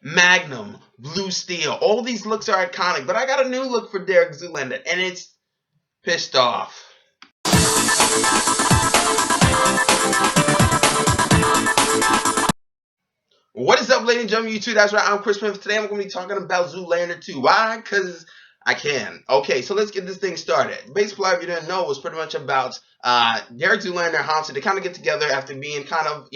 Magnum, Blue Steel. All these looks are iconic, but I got a new look for Derek Zoolander, and it's pissed off. What is up, ladies and gentlemen? YouTube, that's right. I'm Chris Smith. Today I'm going to be talking about Zoolander 2. Why? Because I can. Okay, so let's get this thing started. Basic plot, if you didn't know, was pretty much about Derek Zoolander and Hansen. They kind of get together after being kind of,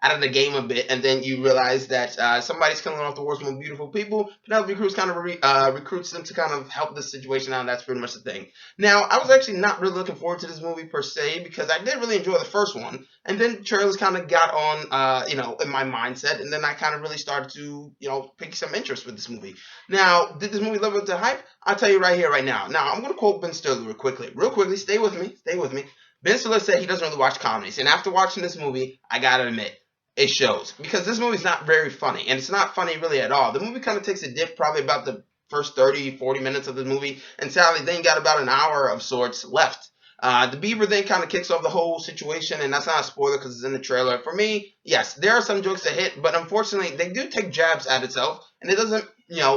out of the game a bit, and then you realize that somebody's killing off the world's most beautiful people. Penelope Cruz kind of recruits them to kind of help this situation out, and that's pretty much the thing. Now, I was actually not really looking forward to this movie per se, because I did really enjoy the first one, and then trailers kind of got on, in my mindset, and then I kind of really started to, pick some interest with this movie. Now, did this movie live up to hype? I'll tell you right here, right now. Now, I'm going to quote Ben Stiller real quickly. Stay with me. Ben Stiller said he doesn't really watch comedies, and after watching this movie, I gotta admit, it shows. Because this movie's not very funny, and it's not funny really at all. The movie kind of takes a dip probably about the first 30, 40 minutes of the movie, and sadly, then you got about an hour of sorts left. The Beaver then kind of kicks off the whole situation, and that's not a spoiler because it's in the trailer. For me, yes, there are some jokes that hit, but unfortunately, they do take jabs at itself, and it doesn't,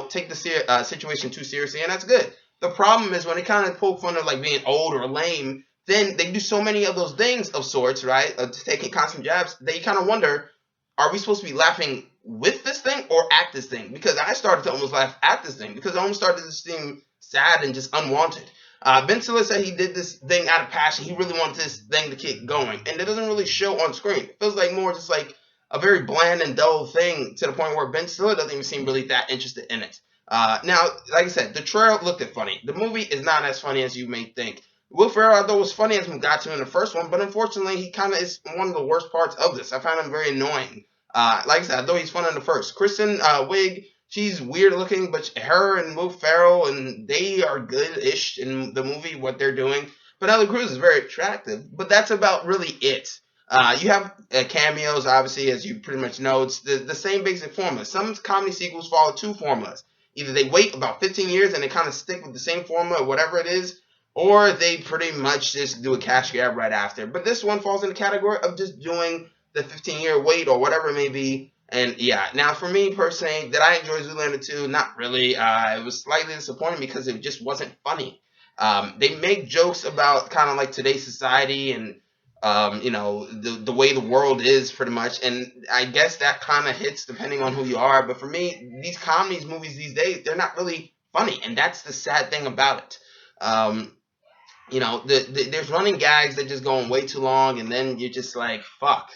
take the situation too seriously, and that's good. The problem is when they kind of poke fun of like being old or lame, then they do so many of those things of sorts, right? Taking constant jabs, that you kind of wonder, are we supposed to be laughing with this thing or at this thing? Because I started to almost laugh at this thing because it almost started to seem sad and just unwanted. Ben Stiller said he did this thing out of passion. He really wanted this thing to keep going, and it doesn't really show on screen. It feels like more just like a very bland and dull thing to the point where Ben Stiller doesn't even seem really that interested in it. Now, like I said, the trailer looked at funny. The movie is not as funny as you may think. Will Ferrell, although was funny as we got to in the first one, but unfortunately, he kind of is one of the worst parts of this. I find him very annoying. Like I said, although he's fun in the first. Kristen Wiig, she's weird looking, but her and Will Ferrell, and they are good-ish in the movie, what they're doing. Penelope Cruz is very attractive, but that's about really it. You have cameos, obviously, as you pretty much know. It's the same basic formula. Some comedy sequels follow two formulas. Either they wait about 15 years and they kind of stick with the same formula, or whatever it is, or they pretty much just do a cash grab right after. But this one falls in the category of just doing the 15-year wait or whatever it may be. And yeah, now for me personally, did I enjoy Zoolander 2? Not really. It was slightly disappointing because it just wasn't funny. They make jokes about kind of like today's society and the way the world is pretty much. And I guess that kind of hits depending on who you are. But for me, these comedies, movies these days, they're not really funny. And that's the sad thing about it. There's running gags that just go on way too long, and then you're just like, fuck,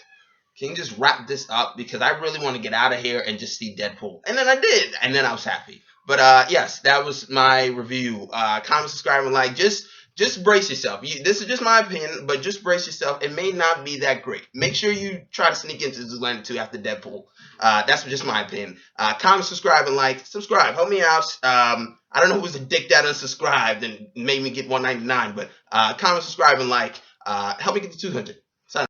can you just wrap this up? Because I really want to get out of here and just see Deadpool. And then I did, and then I was happy. But yes, that was my review. Comment, subscribe, and like. Just brace yourself. This is just my opinion, but just brace yourself. It may not be that great. Make sure you try to sneak into Zoolander 2 after Deadpool. That's just my opinion. Comment, subscribe, and like. Subscribe. Help me out. I don't know who's a dick that unsubscribed and made me get $1.99, but comment, subscribe, and like. Help me get to 200.